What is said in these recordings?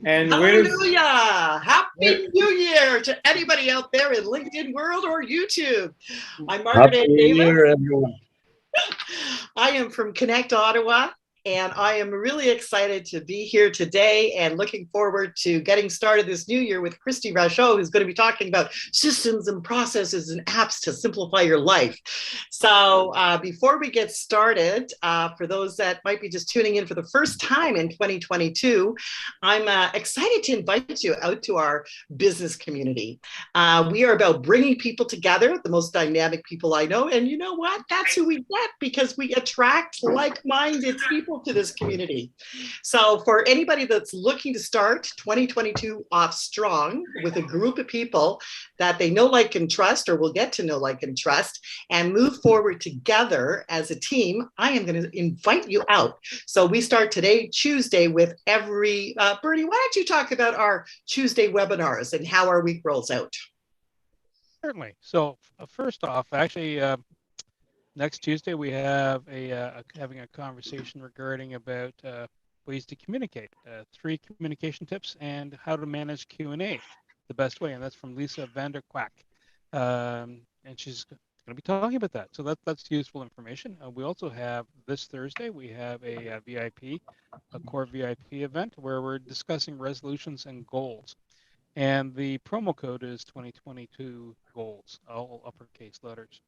And Hallelujah! Happy New Year to anybody out there in LinkedIn world or YouTube. I'm Margaret Happy Ann New Davis. Year, everyone. I am from Connect Ottawa, and I am really excited to be here today and looking forward to getting started this new year with Christy Racho, who's going to be talking about systems and processes and apps to simplify your life. So before we get started, for those that might be just tuning in for the first time in 2022, I'm excited to invite you out to our business community. We are about bringing people together, the most dynamic people I know. And you know what? That's who we get because we attract like-minded people to this community. So for anybody that's looking to start 2022 off strong with a group of people that they know, like, and trust, or will get to know, like, and trust, and move forward together as a team, I am going to invite you out. So we start today, Tuesday, with Bernie, why don't you talk about our Tuesday webinars and how our week rolls out? Certainly. So first off, actually, next Tuesday we have having a conversation regarding about ways to communicate, 3 communication tips and how to manage Q&A the best way, and that's from Lisa Vanderquack, and she's going to be talking about that. So that's useful information. We also have this Thursday we have a core VIP event where we're discussing resolutions and goals. And the promo code is 2022 goals, all uppercase letters.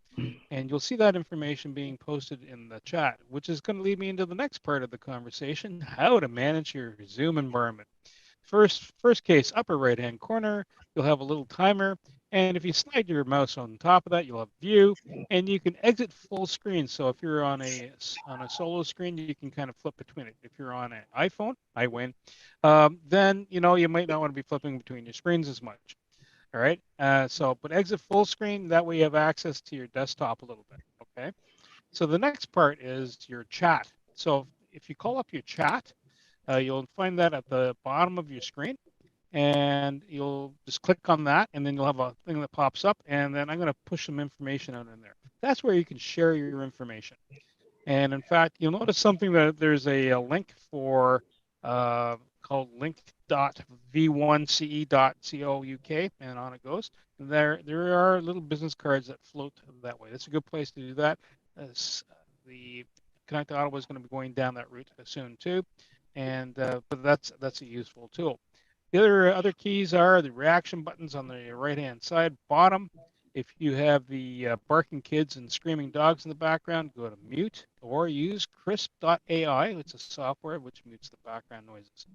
And you'll see that information being posted in the chat, which is going to lead me into the next part of the conversation, how to manage your Zoom environment. First case, upper right-hand corner, you'll have a little timer. And if you slide your mouse on top of that, you'll have view, and you can exit full screen. So if you're on a solo screen, you can kind of flip between it. If you're on an iPhone, I win, then you might not want to be flipping between your screens as much. All right. But exit full screen. That way you have access to your desktop a little bit. Okay. So the next part is your chat. So if you call up your chat, you'll find that at the bottom of your screen. And you'll just click on that, and then you'll have a thing that pops up, and then I'm going to push some information out in there. That's where you can share your information. And in fact, you'll notice something that there's a link for called link.v1ce.co.uk, and on it goes. And there are little business cards that float that way. That's a good place to do that. The Connect Ottawa is going to be going down that route soon too, and but that's a useful tool. The other keys are the reaction buttons on the right-hand side bottom. If you have the barking kids and screaming dogs in the background, go to mute or use crisp.ai. It's a software which mutes the background noises.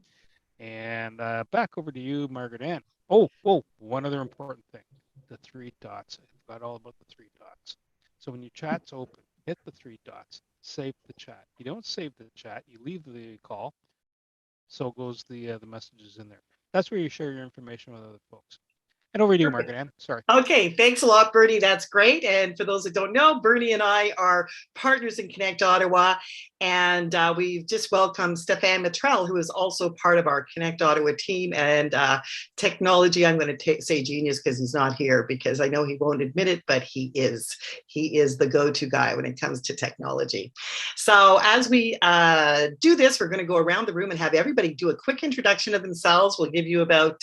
And back over to you, Margaret Ann. Oh, one other important thing, the 3 dots. I forgot all about the 3 dots. So when your chat's open, hit the 3 dots, save the chat. You don't save the chat, you leave the call. So goes the messages in there. That's where you share your information with other folks. And over to you, Margaret Ann. Sorry. Okay, thanks a lot, Bernie. That's great. And for those that don't know, Bernie and I are partners in Connect Ottawa, and we've just welcomed Stéphane Matrel, who is also part of our Connect Ottawa team and technology. I'm going to say genius because he's not here, because I know he won't admit it, but he is. He is the go-to guy when it comes to technology. So as we do this, we're going to go around the room and have everybody do a quick introduction of themselves. We'll give you about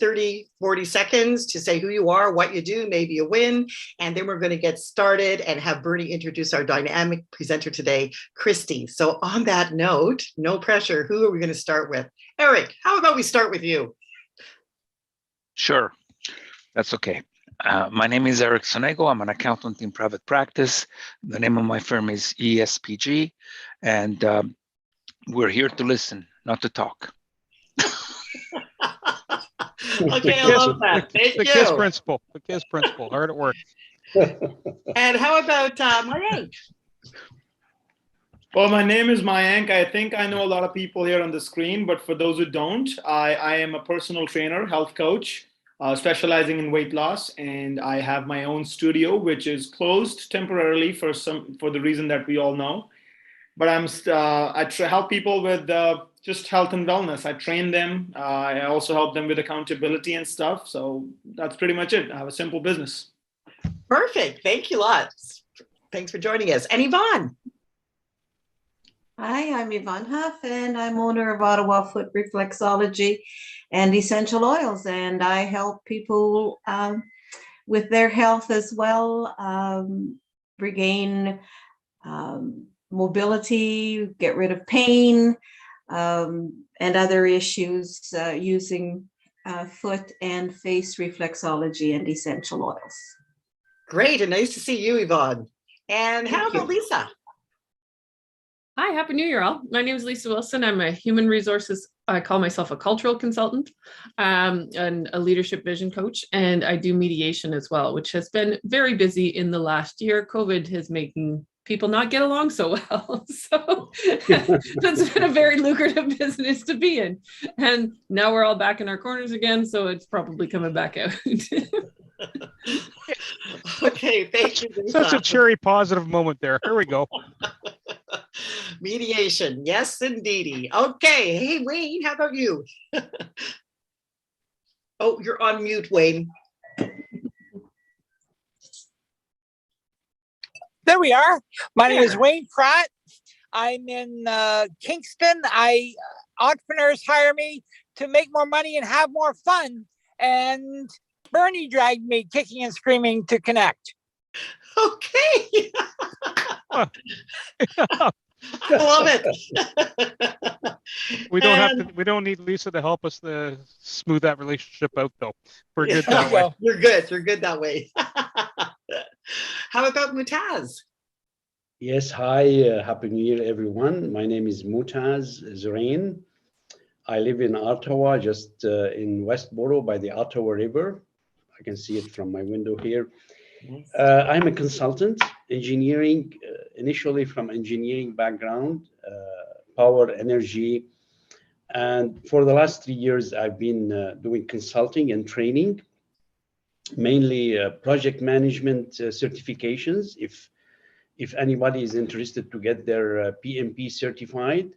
30, 40 seconds to say who you are, what you do, maybe a win, and then we're going to get started and have Bernie introduce our dynamic presenter today, Christy. So on that note, no pressure, who are we going to start with? Eric, how about we start with you? Sure, that's okay. My name is Eric Sonego. I'm an accountant in private practice. The name of my firm is ESPG, and we're here to listen, not to talk. Okay, I love that. Thank you. The KISS principle. The KISS principle. Hard at work. And how about Mayank? Well, my name is Mayank. I think I know a lot of people here on the screen, but for those who don't, I am a personal trainer, health coach, specializing in weight loss, and I have my own studio, which is closed temporarily for the reason that we all know. But I help people with just health and wellness. I train them. I also help them with accountability and stuff. So that's pretty much it. I have a simple business. Perfect. Thank you lots. Thanks for joining us. And Yvonne. Hi, I'm Yvonne Huff, and I'm owner of Ottawa Foot Reflexology and Essential Oils, and I help people with their health as well, regain mobility, get rid of pain, and other issues using foot and face reflexology and essential oils. Great, and nice to see you, Yvonne. And how Thank you. about Lisa? Hi, Happy New Year, all. My name is Lisa Wilson. I'm a human resources, I call myself a cultural consultant and a leadership vision coach, and I do mediation as well, which has been very busy in the last year. COVID has making people not get along so well. So that's been a very lucrative business to be in. And now we're all back in our corners again, so it's probably coming back out. Okay, thank you, Lisa. Such a cheery, positive moment there. Here we go. Mediation, yes, indeedy. Okay, hey, Wayne, how about you? Oh, you're on mute, Wayne. There we are. My name is Wayne Pratt. I'm in Kingston. Entrepreneurs hire me to make more money and have more fun. And Bernie dragged me kicking and screaming to connect. Okay. I love it. We don't need Lisa to help us to smooth that relationship out, though. We're good Yeah, that way. You're good. You're good that way. How about Mutaz? Yes, hi, Happy New Year, everyone. My name is Mutaz Zurain. I live in Ottawa, just in Westboro by the Ottawa River. I can see it from my window here. I'm a consultant, engineering, initially from engineering background, power, energy. And for the last 3 years, I've been doing consulting and training, mainly project management certifications. If anybody is interested to get their PMP certified,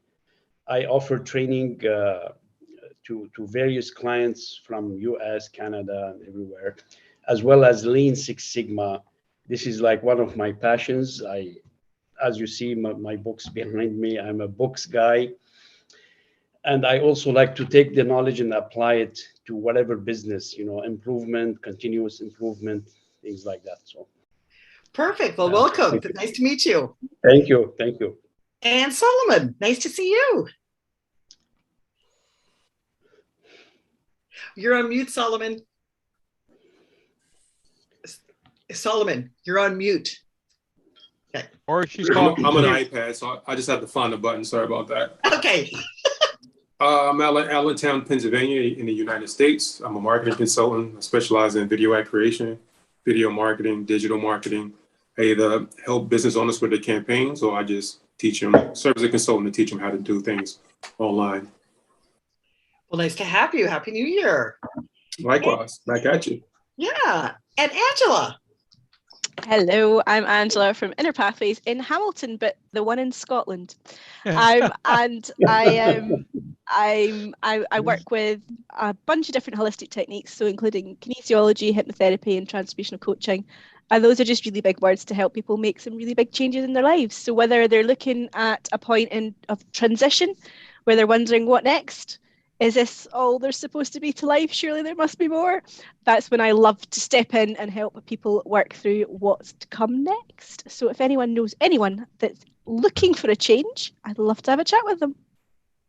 I offer training to various clients from US, Canada, and everywhere, as well as Lean Six Sigma. This is like one of my passions. As you see, my books behind me, I'm a books guy. And I also like to take the knowledge and apply it to whatever business, improvement, continuous improvement, things like that. So. Perfect. Well, welcome. Nice to meet you. Thank you. Thank you. And Solomon, nice to see you. You're on mute, Solomon. Solomon, you're on mute. Okay. Or she's I'm calling. on an iPad, so I just have to find the button. Sorry about that. Okay. I'm out of Allentown, Pennsylvania, in the United States. I'm a marketing consultant. I specialize in video ad creation, video marketing, digital marketing. I either help business owners with their campaigns, or I just teach them, serve as a consultant to teach them how to do things online. Well, nice to have you. Happy New Year. Likewise, back at you. Yeah. And Angela. Hello, I'm Angela from Inner Pathways in Hamilton, but the one in Scotland. I work with a bunch of different holistic techniques, so including kinesiology, hypnotherapy, and transformational coaching. And those are just really big words to help people make some really big changes in their lives. So whether they're looking at a point of transition, where they're wondering what next, is this all there's supposed to be to life? Surely there must be more. That's when I love to step in and help people work through what's to come next. So if anyone knows anyone that's looking for a change, I'd love to have a chat with them.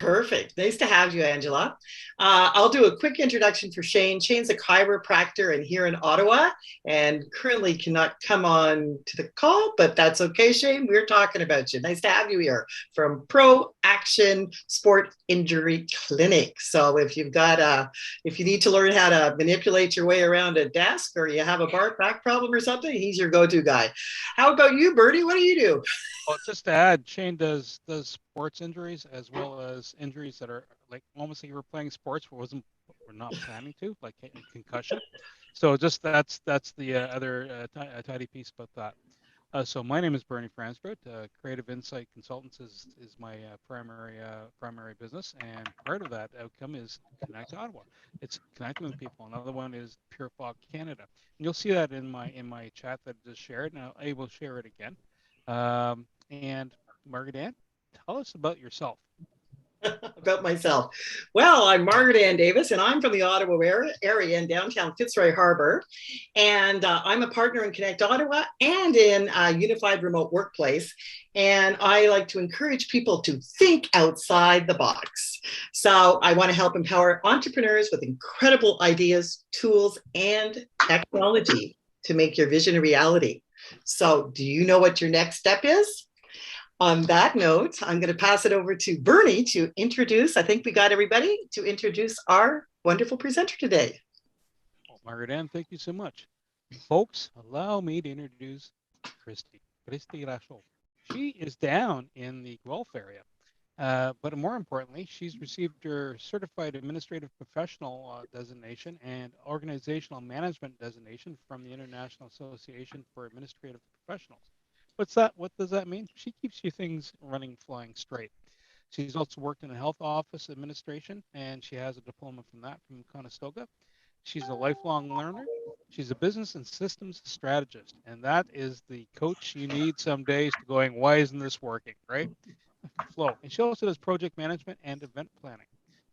Perfect. Nice to have you, Angela. I'll do a quick introduction for Shane. Shane's a chiropractor and here in Ottawa and currently cannot come on to the call, but that's okay, Shane. We're talking about you. Nice to have you here from Pro Action Sport Injury Clinic. So if you need to learn how to manipulate your way around a desk or you have a back problem or something, he's your go-to guy. How about you, Bertie? What do you do? Well, just to add, Shane does sports injuries as well as injuries that are like almost like you were playing sports we're not planning to, like concussion. So just that's the other tidy piece about that. So my name is Bernie Fransbrot. Creative Insight Consultants is my primary business, and part of that outcome is Connect Ottawa. It's connecting with people. Another one is Pure Fog Canada, and you'll see that in my chat that I just shared, and I will share it again. And Margaret Ann, tell us about yourself. About myself. Well, I'm Margaret Ann Davis, and I'm from the Ottawa area in downtown Fitzroy Harbor. And I'm a partner in Connect Ottawa and in Unified Remote Workplace. And I like to encourage people to think outside the box. So I want to help empower entrepreneurs with incredible ideas, tools, and technology to make your vision a reality. So do you know what your next step is? On that note, I'm going to pass it over to Bernie to introduce, I think we got everybody, to introduce our wonderful presenter today. Well, Margaret Ann, thank you so much. Folks, allow me to introduce Christy Racho. She is down in the Guelph area, but more importantly, she's received her Certified Administrative Professional designation and Organizational Management designation from the International Association for Administrative Professionals. What's that? What does that mean? She keeps you things running, flying straight. She's also worked in the Health Office Administration, and she has a diploma from that from Conestoga. She's a lifelong learner. She's a business and systems strategist, and that is the coach you need some days to going, why isn't this working, right? Flow. And she also does project management and event planning.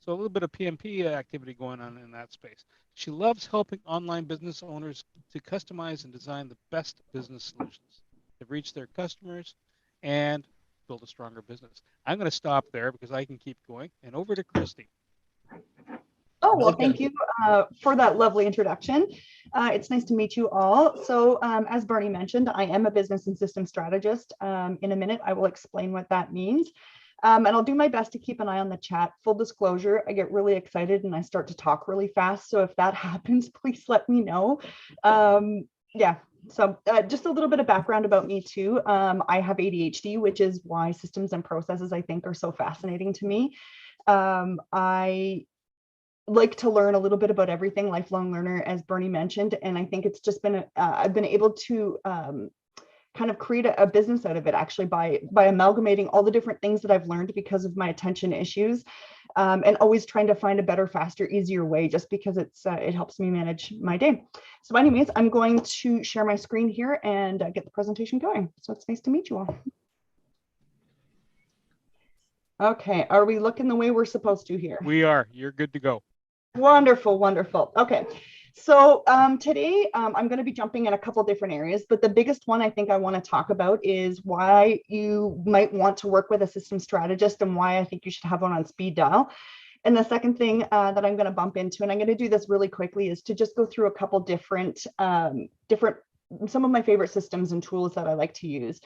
So a little bit of PMP activity going on in that space. She loves helping online business owners to customize and design the best business solutions to reach their customers and build a stronger business. I'm going to stop there because I can keep going. And over to Christy. Oh, well, thank you for that lovely introduction. It's nice to meet you all. So as Bernie mentioned, I am a business and systems strategist. In a minute, I will explain what that means. And I'll do my best to keep an eye on the chat. Full disclosure, I get really excited and I start to talk really fast. So if that happens, please let me know. Yeah. So just a little bit of background about me too. I have ADHD, which is why systems and processes, I think, are so fascinating to me. I like to learn a little bit about everything, lifelong learner, as Bernie mentioned. And I think it's just been, I've been able to kind of create a business out of it actually by amalgamating all the different things that I've learned because of my attention issues. And always trying to find a better, faster, easier way, just because it helps me manage my day. So anyways, I'm going to share my screen here and get the presentation going. So it's nice to meet you all. Okay, are we looking the way we're supposed to here? We are. You're good to go. Wonderful, wonderful. Okay, so today I'm going to be jumping in a couple different areas, but the biggest one I think I want to talk about is why you might want to work with a systems strategist and why I think you should have one on speed dial. And the second thing that I'm going to bump into, and I'm going to do this really quickly, is to just go through a couple different some of my favorite systems and tools that I like to use.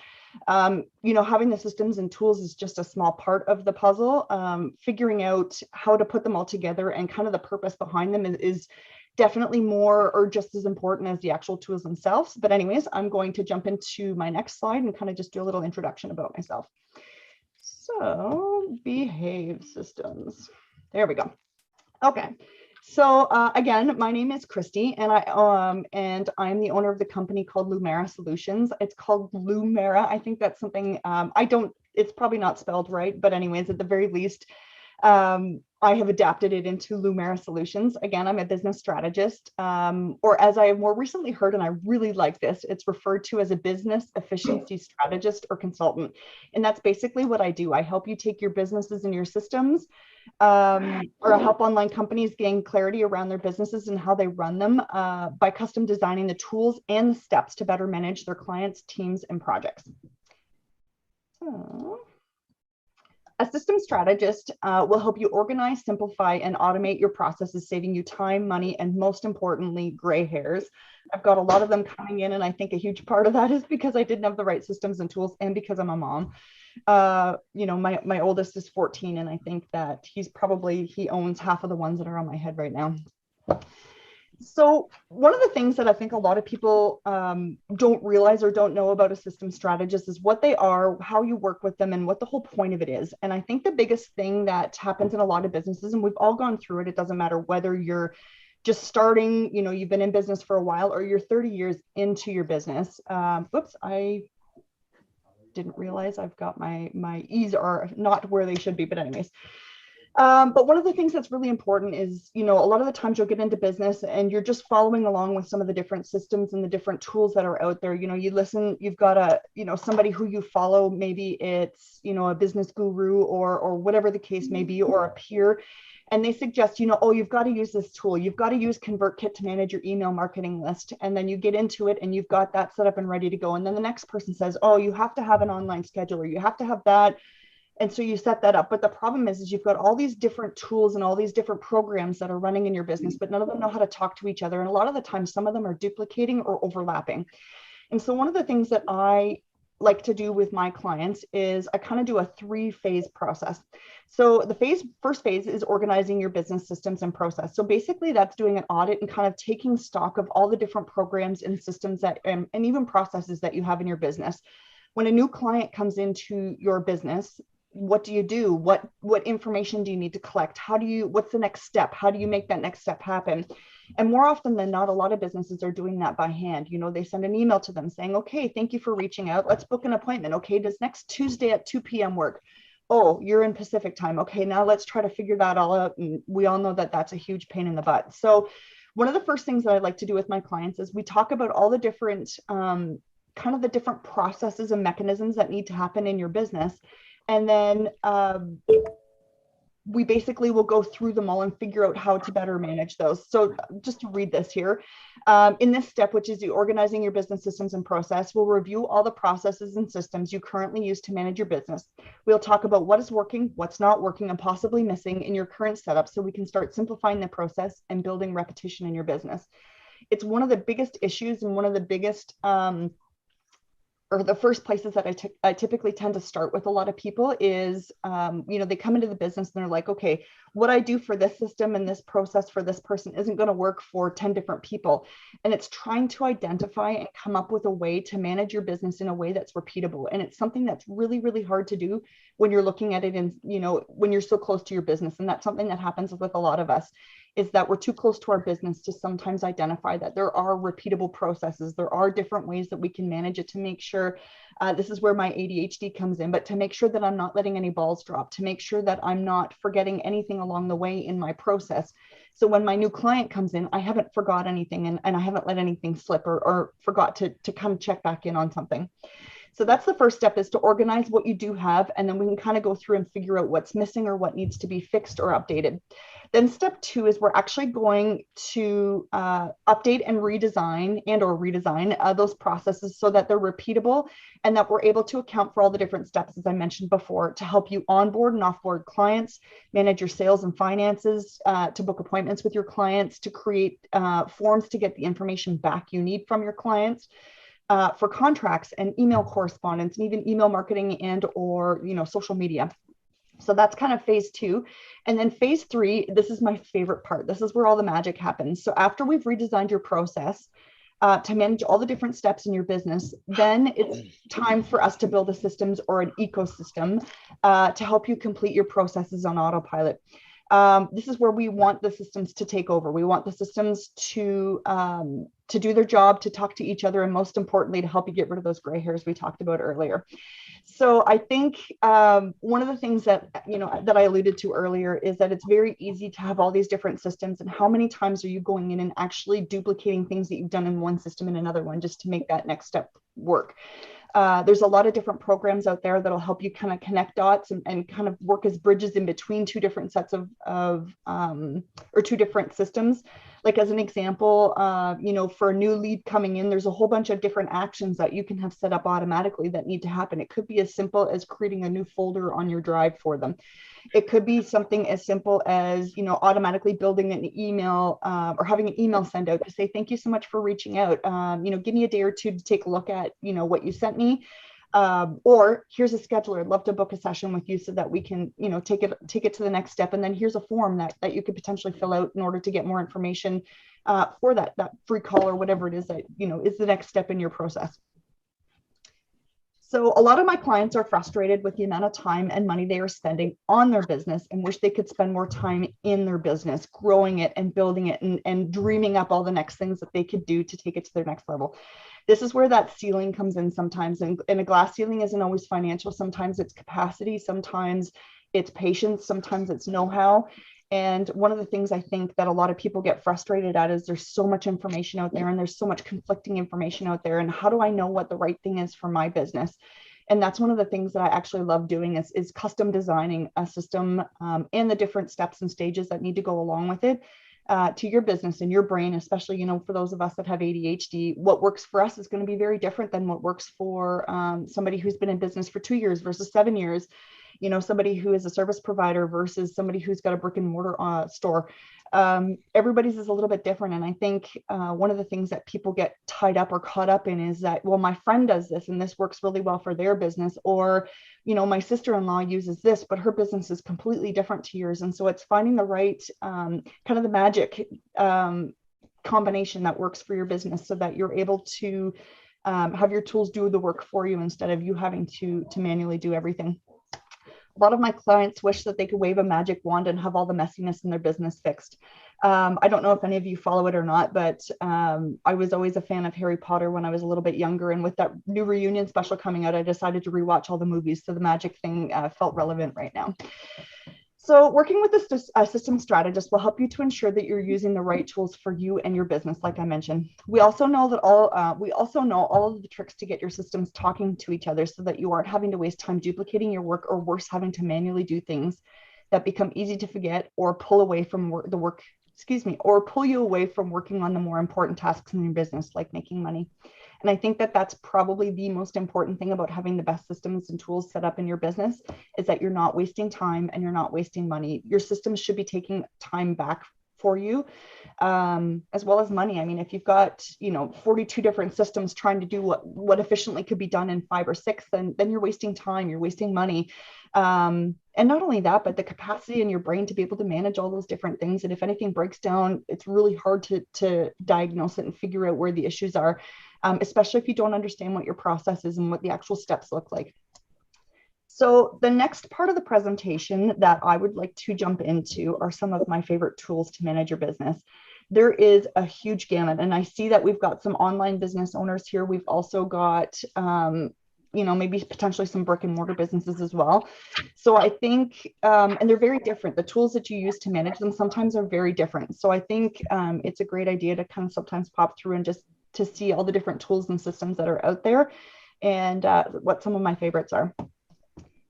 You know, having the systems and tools is just a small part of the puzzle. Figuring out how to put them all together and kind of the purpose behind them is definitely more or just as important as the actual tools themselves. But anyways, I'm going to jump into my next slide and kind of just do a little introduction about myself. So, behave systems. There we go. Okay. So again, my name is Christy, and I'm the owner of the company called Lumera Solutions. It's called Lumera. I think that's something it's probably not spelled right, but anyways, at the very least, I have adapted it into Lumera Solutions. Again, I'm a business strategist, or as I have more recently heard, and I really like this, it's referred to as a business efficiency strategist or consultant. And that's basically what I do. I help you take your businesses and your systems, or help online companies gain clarity around their businesses and how they run them by custom designing the tools and the steps to better manage their clients, teams, and projects. So, a systems strategist will help you organize, simplify, and automate your processes, saving you time, money, and most importantly, gray hairs. I've got a lot of them coming in, and I think a huge part of that is because I didn't have the right systems and tools, and because I'm a mom. You know, my oldest is 14, and I think that he owns half of the ones that are on my head right now. So one of the things that I think a lot of people don't realize or don't know about a systems strategist is what they are, how you work with them, and what the whole point of it is. And I think the biggest thing that happens in a lot of businesses, and we've all gone through it, it doesn't matter whether you're just starting, you know, you've been in business for a while, or you're 30 years into your business. Whoops, I didn't realize I've got my E's are not where they should be, but anyways. But one of the things that's really important is, a lot of the times you'll get into business and you're just following along with some of the different systems and the different tools that are out there. You listen, you've got somebody who you follow, maybe it's, a business guru or whatever the case may be, or a peer. And they suggest, oh, you've got to use this tool. You've got to use ConvertKit to manage your email marketing list. And then you get into it and you've got that set up and ready to go. And then the next person says, oh, you have to have an online scheduler. You have to have that. And so you set that up. But the problem is you've got all these different tools and all these different programs that are running in your business, but none of them know how to talk to each other. And a lot of the time, some of them are duplicating or overlapping. And so one of the things that I like to do with my clients is I kind of do a 3-phase process. So the first phase is organizing your business systems and process. So basically that's doing an audit and kind of taking stock of all the different programs and systems that and even processes that you have in your business. When a new client comes into your business, what do you do? What information do you need to collect? What's the next step? How do you make that next step happen? And more often than not, a lot of businesses are doing that by hand. They send an email to them saying, okay, thank you for reaching out. Let's book an appointment. Okay, does next Tuesday at 2 p.m. work? Oh, you're in Pacific time. Okay, now let's try to figure that all out. And we all know that that's a huge pain in the butt. So one of the first things that I like to do with my clients is we talk about all the different kind of the different processes and mechanisms that need to happen in your business. And then we basically will go through them all and figure out how to better manage those. So just to read this here, in this step, which is the organizing your business systems and process, we'll review all the processes and systems you currently use to manage your business. We'll talk about what is working, what's not working, and possibly missing in your current setup so we can start simplifying the process and building repetition in your business. It's one of the biggest issues and one of the biggest or the first places that I typically tend to start with a lot of people is, they come into the business and they're like, okay, what I do for this system and this process for this person isn't going to work for 10 different people. And it's trying to identify and come up with a way to manage your business in a way that's repeatable. And it's something that's really, really hard to do when you're looking at it and, when you're so close to your business. And that's something that happens with a lot of us, is that we're too close to our business to sometimes identify that there are repeatable processes. There are different ways that we can manage it to make sure, this is where my ADHD comes in, but to make sure that I'm not letting any balls drop, to make sure that I'm not forgetting anything along the way in my process. So when my new client comes in, I haven't forgot anything and I haven't let anything slip or forgot to come check back in on something. So that's the first step, is to organize what you do have, and then we can kind of go through and figure out what's missing or what needs to be fixed or updated. Then step 2 is we're actually going to update and redesign those processes so that they're repeatable and that we're able to account for all the different steps, as I mentioned before, to help you onboard and offboard clients, manage your sales and finances, to book appointments with your clients, to create forms to get the information back you need from your clients, for contracts and email correspondence and even email marketing and or social media. So that's kind of phase 2. And then phase 3, this is my favorite part. This is where all the magic happens. So after we've redesigned your process to manage all the different steps in your business, then it's time for us to build a systems or an ecosystem to help you complete your processes on autopilot. This is where we want the systems to take over. We want the systems to do their job, to talk to each other, and most importantly, to help you get rid of those gray hairs we talked about earlier. So I think one of the things that, that I alluded to earlier is that it's very easy to have all these different systems. And how many times are you going in and actually duplicating things that you've done in one system in another one just to make that next step work? There's a lot of different programs out there that'll help you kind of connect dots and kind of work as bridges in between two different sets or two different systems. Like as an example, for a new lead coming in, there's a whole bunch of different actions that you can have set up automatically that need to happen. It could be as simple as creating a new folder on your drive for them. It could be something as simple as, automatically building an email or having an email send out to say, thank you so much for reaching out. Give me a day or two to take a look at, what you sent me. Or here's a scheduler. I'd love to book a session with you so that we can, take it to the next step. And then here's a form that you could potentially fill out in order to get more information for that free call or whatever it is that, is the next step in your process. So a lot of my clients are frustrated with the amount of time and money they are spending on their business and wish they could spend more time in their business, growing it and building it and dreaming up all the next things that they could do to take it to their next level. This is where that ceiling comes in sometimes. And a glass ceiling isn't always financial. Sometimes it's capacity. Sometimes it's patience, sometimes it's know-how. And one of the things I think that a lot of people get frustrated at is there's so much information out there and there's so much conflicting information out there. And how do I know what the right thing is for my business? And that's one of the things that I actually love doing is custom designing a system and the different steps and stages that need to go along with it to your business and your brain, especially, you know, for those of us that have ADHD. What works for us is going to be very different than what works for somebody who's been in business for 2 years versus 7 years. You know, somebody who is a service provider versus somebody who's got a brick and mortar store. Everybody's is a little bit different. And I think one of the things that people get tied up or caught up in is that, well, my friend does this and this works really well for their business. Or, you know, my sister-in-law uses this, but her business is completely different to yours. And so it's finding the right kind of the magic combination that works for your business so that you're able to have your tools do the work for you instead of you having to manually do everything. A lot of my clients wish that they could wave a magic wand and have all the messiness in their business fixed. I don't know if any of you follow it or not, but I was always a fan of Harry Potter when I was a little bit younger. And with that new reunion special coming out, I decided to rewatch all the movies. So the magic thing felt relevant right now. So working with a systems strategist will help you to ensure that you're using the right tools for you and your business, like I mentioned. We also know all of the tricks to get your systems talking to each other so that you aren't having to waste time duplicating your work, or worse, having to manually do things that become easy to forget or pull away from or pull you away from working on the more important tasks in your business, like making money. And I think that that's probably the most important thing about having the best systems and tools set up in your business, is that you're not wasting time and you're not wasting money. Your systems should be taking time back for you, as well as money. I mean, if you've got, 42 different systems trying to do what efficiently could be done in 5 or 6, then you're wasting time, you're wasting money. And not only that, but the capacity in your brain to be able to manage all those different things. And if anything breaks down, it's really hard to diagnose it and figure out where the issues are, especially if you don't understand what your process is and what the actual steps look like. So the next part of the presentation that I would like to jump into are some of my favorite tools to manage your business. There is a huge gamut, and I see that we've got some online business owners here. We've also got, maybe potentially some brick and mortar businesses as well. So I think, and they're very different. The tools that you use to manage them sometimes are very different. So I think it's a great idea to kind of sometimes pop through and just to see all the different tools and systems that are out there and what some of my favorites are.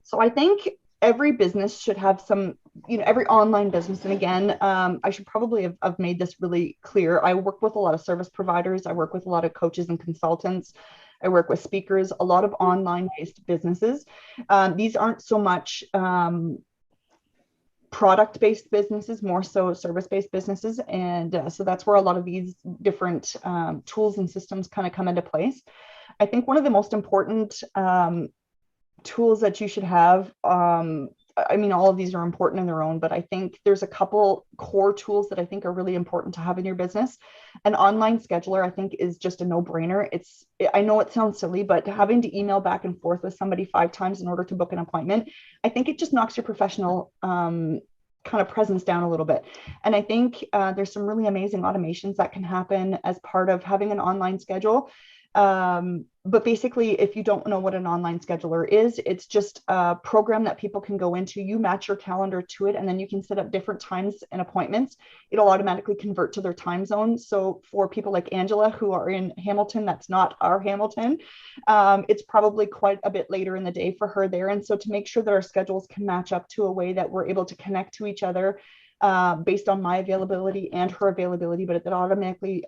So I think every business should have some, every online business. And again, I should probably have made this really clear. I work with a lot of service providers. I work with a lot of coaches and consultants. I work with speakers, a lot of online-based businesses. These aren't so much product-based businesses, more so service-based businesses. And so that's where a lot of these different tools and systems kind of come into place. I think one of the most important tools that you should have, all of these are important in their own, but I think there's a couple core tools that I think are really important to have in your business. An online scheduler, I think, is just a no-brainer. I know it sounds silly, but having to email back and forth with somebody 5 times in order to book an appointment, I think it just knocks your professional kind of presence down a little bit. And I think there's some really amazing automations that can happen as part of having an online schedule. But basically, if you don't know what an online scheduler is, it's just a program that people can go into. You match your calendar to it, and then you can set up different times and appointments. It'll automatically convert to their time zone. So for people like Angela, who are in Hamilton, that's not our Hamilton. It's probably quite a bit later in the day for her there. And so to make sure that our schedules can match up to a way that we're able to connect to each other, based on my availability and her availability, but it automatically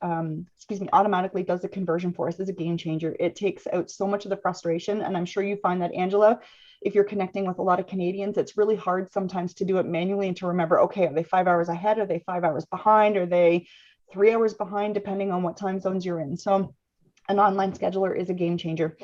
does the conversion for us, is a game changer. It takes out so much of the frustration. And I'm sure you find that, Angela, if you're connecting with a lot of Canadians, it's really hard sometimes to do it manually and to remember, okay, are they 5 hours ahead? Are they 5 hours behind? Are they 3 hours behind, depending on what time zones you're in? So an online scheduler is a game changer.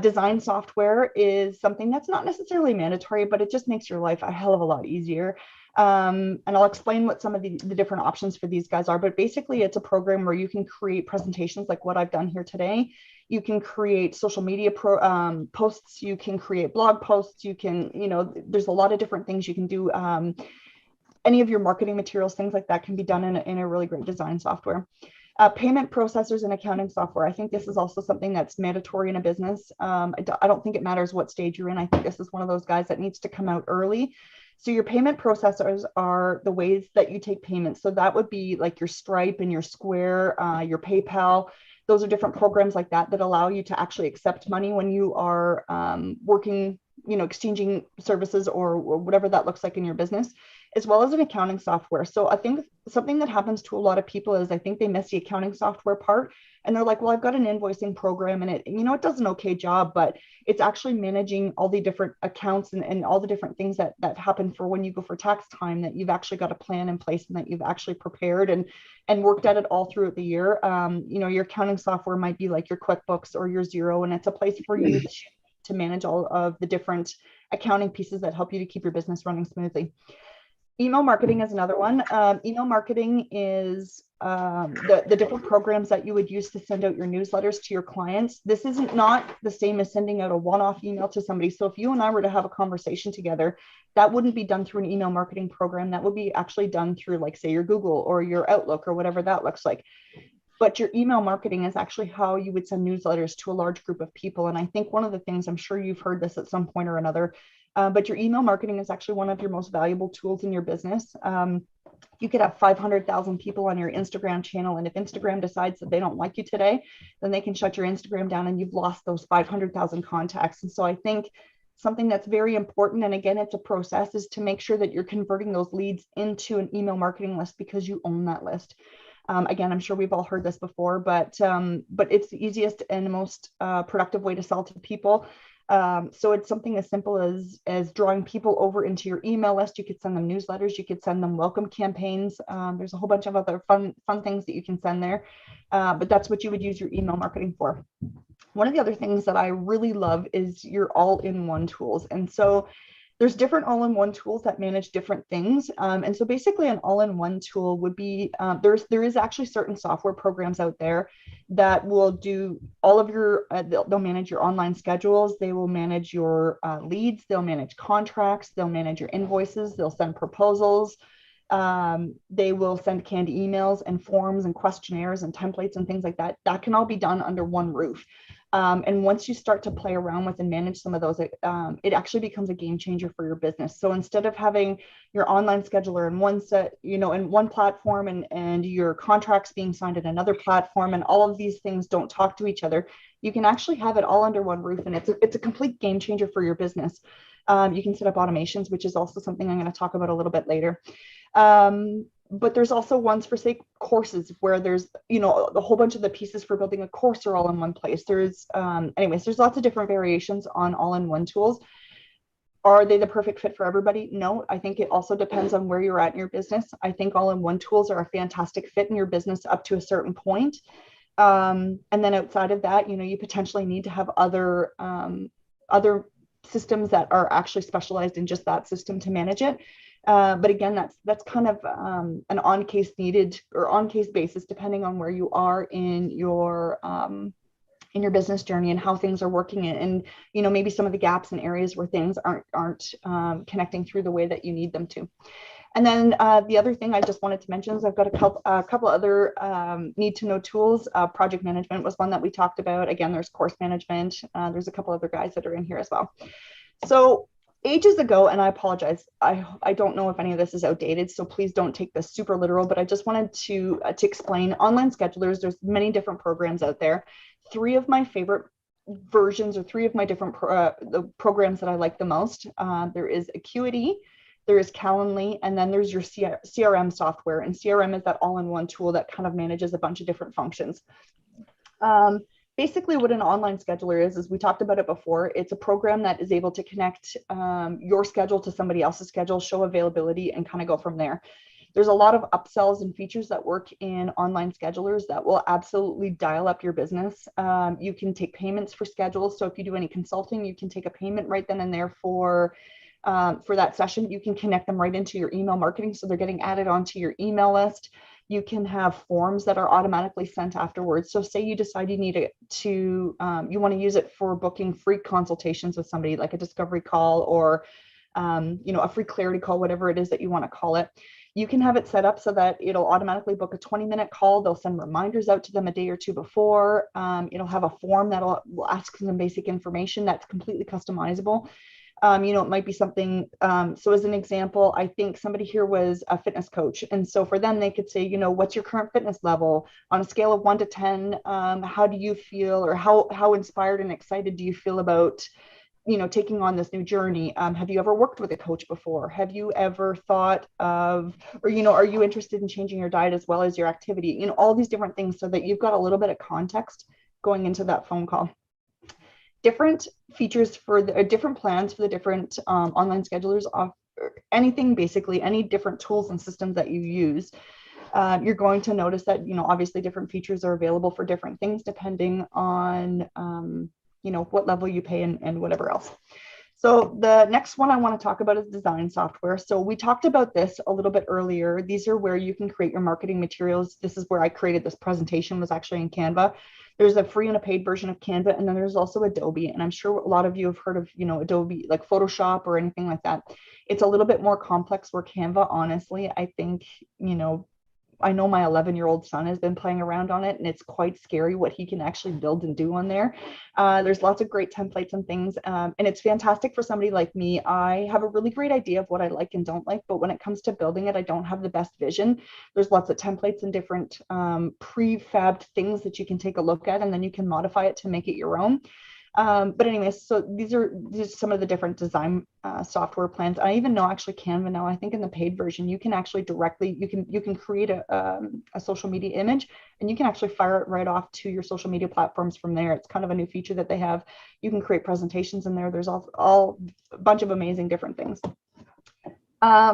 Design software is something that's not necessarily mandatory, but it just makes your life a hell of a lot easier. And I'll explain what some of the different options for these guys are, but basically it's a program where you can create presentations like what I've done here today. You can create social media posts, you can create blog posts, you can, there's a lot of different things you can do. Any of your marketing materials, things like that can be done in a really great design software. Payment processors and accounting software. I think this is also something that's mandatory in a business. I don't think it matters what stage you're in. I think this is one of those guys that needs to come out early. So your payment processors are the ways that you take payments. So that would be like your Stripe and your Square, your PayPal. Those are different programs like that that allow you to actually accept money when you are working, exchanging services or whatever that looks like in your business, as well as an accounting software. So I think something that happens to a lot of people is I think they miss the accounting software part, and they're like, well, I've got an invoicing program and it does an okay job, but it's actually managing all the different accounts and all the different things that happen for when you go for tax time, that you've actually got a plan in place and that you've actually prepared and worked at it all throughout the year. Your accounting software might be like your QuickBooks or your Xero, and it's a place for you to manage all of the different accounting pieces that help you to keep your business running smoothly. Email marketing is another one. Email marketing is the different programs that you would use to send out your newsletters to your clients. This isn't not the same as sending out a one-off email to somebody. So if you and I were to have a conversation together, that wouldn't be done through an email marketing program. That would be actually done through, like, say, your Google or your Outlook or whatever that looks like. But your email marketing is actually how you would send newsletters to a large group of people. And I think one of the things, I'm sure you've heard this at some point or another, but your email marketing is actually one of your most valuable tools in your business. You could have 500,000 people on your Instagram channel, and if Instagram decides that they don't like you today, then they can shut your Instagram down and you've lost those 500,000 contacts. And so I think something that's very important, and again, it's a process, is to make sure that you're converting those leads into an email marketing list because you own that list. Again, I'm sure we've all heard this before, but it's the easiest and the most productive way to sell to people. So it's something as simple as drawing people over into your email list. You could send them newsletters, you could send them welcome campaigns. There's a whole bunch of other fun things that you can send there, but that's what you would use your email marketing for. One of the other things that I really love is your all-in-one tools. And so there's different all-in-one tools that manage different things. And so basically an all-in-one tool would be, there is actually certain software programs out there that will do all of your, they'll manage your online schedules, they will manage your leads, they'll manage contracts, they'll manage your invoices, they'll send proposals, they will send canned emails and forms and questionnaires and templates and things like that. That can all be done under one roof. And once you start to play around with and manage some of those, it actually becomes a game changer for your business. So instead of having your online scheduler in one set, in one platform and your contracts being signed in another platform, and all of these things don't talk to each other, you can actually have it all under one roof. And it's a complete game changer for your business. You can set up automations, which is also something I'm going to talk about a little bit later. But there's also ones for, say, courses, where there's, the whole bunch of the pieces for building a course are all in one place. There's, there's lots of different variations on all-in-one tools. Are they the perfect fit for everybody? No, I think it also depends on where you're at in your business. I think all-in-one tools are a fantastic fit in your business up to a certain point. And then outside of that, you potentially need to have other systems that are actually specialized in just that system to manage it. But again, that's kind of an on-case needed or on-case basis, depending on where you are in your business journey and how things are working, and maybe some of the gaps and areas where things aren't connecting through the way that you need them to. And then the other thing I just wanted to mention is I've got a couple other need-to-know tools. Project management was one that we talked about. Again, there's course management. There's a couple other guys that are in here as well. So ages ago, and I apologize, I don't know if any of this is outdated, so please don't take this super literal, but I just wanted to explain online schedulers. There's many different programs out there. Three of my favorite versions, or three of my different the programs that I like the most. There is Acuity, there is Calendly, and then there's your CRM software. And CRM is that all-in-one tool that kind of manages a bunch of different functions. Basically, what an online scheduler is we talked about it before. It's a program that is able to connect your schedule to somebody else's schedule, show availability, and kind of go from there. There's a lot of upsells and features that work in online schedulers that will absolutely dial up your business. You can take payments for schedules. So if you do any consulting, you can take a payment right then and there for that session. You can connect them right into your email marketing, so they're getting added onto your email list. You can have forms that are automatically sent afterwards. So say you decide you need it you want to use it for booking free consultations with somebody, like a discovery call or, a free clarity call, whatever it is that you want to call it. You can have it set up so that it'll automatically book a 20-minute call. They'll send reminders out to them a day or two before. It'll have a form that will ask some basic information that's completely customizable. It might be something, so as an example, I think somebody here was a fitness coach. And so for them, they could say, what's your current fitness level on a scale of 1 to 10? How do you feel, or how inspired and excited do you feel about taking on this new journey? Have you ever worked with a coach before? Have you ever thought of, or, are you interested in changing your diet as well as your activity? All these different things, so that you've got a little bit of context going into that phone call. Different features for the different plans for the different online schedulers, offer anything, basically any different tools and systems that you use. You're going to notice that, obviously different features are available for different things depending on, what level you pay and whatever else. So the next one I want to talk about is design software. So we talked about this a little bit earlier. These are where you can create your marketing materials. This is where I created this presentation, was actually in Canva. There's a free and a paid version of Canva, and then there's also Adobe. And I'm sure a lot of you have heard of, Adobe, like Photoshop or anything like that. It's a little bit more complex, where Canva, honestly, I think, I know my 11-year-old son has been playing around on it, and it's quite scary what he can actually build and do on there. There's lots of great templates and things, and it's fantastic for somebody like me. I have a really great idea of what I like and don't like, but when it comes to building it, I don't have the best vision. There's lots of templates and different prefabbed things that you can take a look at, and then you can modify it to make it your own. But anyways, so these are some of the different design software plans. I even know actually Canva now, I think in the paid version, you can actually directly, you can create a social media image, and you can actually fire it right off to your social media platforms from there. It's kind of a new feature that they have. You can create presentations in there. There's all a bunch of amazing different things.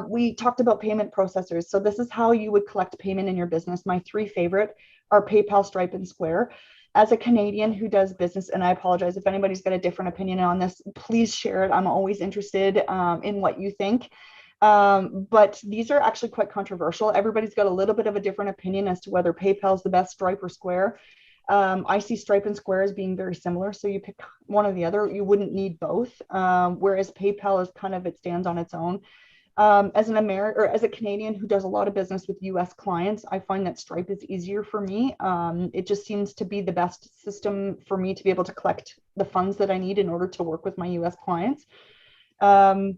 We talked about payment processors. So this is how you would collect payment in your business. My 3 favorite are PayPal, Stripe, and Square. As a Canadian who does business, and I apologize if anybody's got a different opinion on this, please share it. I'm always interested in what you think. But these are actually quite controversial. Everybody's got a little bit of a different opinion as to whether PayPal is the best, Stripe or Square. I see Stripe and Square as being very similar. So you pick one or the other. You wouldn't need both. Whereas PayPal is kind of, it stands on its own. As an American, or as a Canadian who does a lot of business with US clients, I find that Stripe is easier for me. It just seems to be the best system for me to be able to collect the funds that I need in order to work with my US clients. But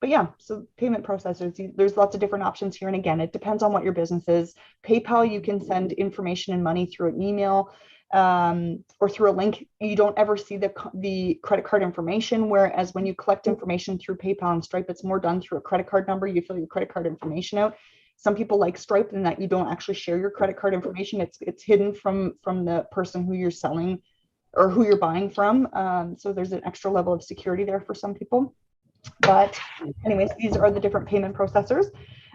yeah, so payment processors, there's lots of different options here. And again, it depends on what your business is. PayPal, you can send information and money through an email. Or through a link. You don't ever see the credit card information, whereas when you collect information through PayPal and Stripe, it's more done through a credit card number. You fill your credit card information out. Some people like Stripe in that you don't actually share your credit card information. It's hidden from the person who you're selling or who you're buying from. So there's an extra level of security there for some people. But anyways, these are the different payment processors.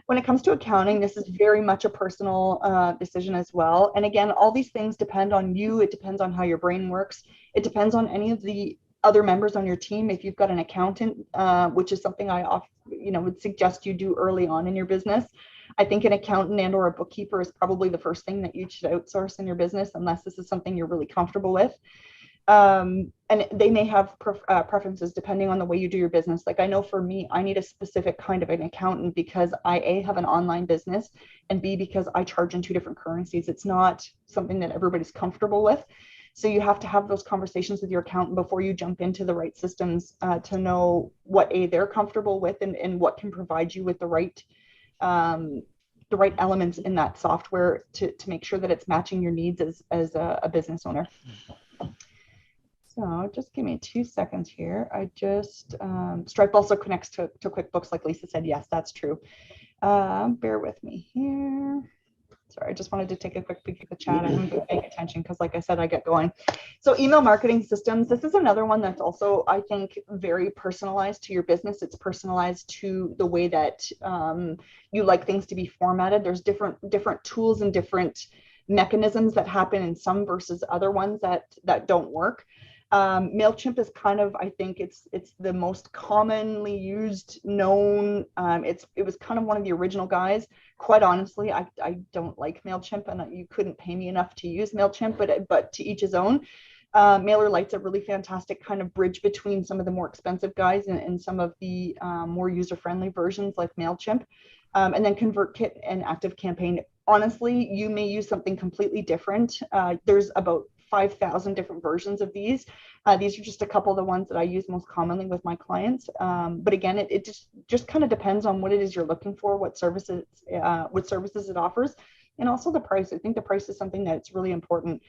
When it comes to accounting, this is very much a personal decision as well. And again, all these things depend on you. It depends on how your brain works. It depends on any of the other members on your team. If you've got an accountant, which is something I often, would suggest you do early on in your business. I think an accountant and or a bookkeeper is probably the first thing that you should outsource in your business, unless this is something you're really comfortable with. And they may have preferences depending on the way you do your business. Like I know for me, I need a specific kind of an accountant because I A, have an online business, and B, because I charge in 2 different currencies. It's not something that everybody's comfortable with. So you have to have those conversations with your accountant before you jump into the right systems to know what A, they're comfortable with and what can provide you with the right elements in that software to make sure that it's matching your needs as a business owner. So just give me 2 seconds here. I just, Stripe also connects to QuickBooks, like Lisa said. Yes, that's true. Bear with me here. Sorry, I just wanted to take a quick peek at the chat. I'm paying attention because, like I said, I get going. So email marketing systems. This is another one that's also, I think, very personalized to your business. It's personalized to the way that you like things to be formatted. There's different tools and different mechanisms that happen in some versus other ones that don't work. MailChimp is kind of, I think it's the most commonly used, known. It was kind of one of the original guys. Quite honestly, I don't like MailChimp, and you couldn't pay me enough to use MailChimp, but to each his own. MailerLite's a really fantastic kind of bridge between some of the more expensive guys and some of the more user-friendly versions like MailChimp. And then ConvertKit and ActiveCampaign. Honestly, you may use something completely different. There's about 5,000 different versions of these. These are just a couple of the ones that I use most commonly with my clients. But again, it just kind of depends on what it is you're looking for, what services it offers, and also the price. I think the price is something that's really important,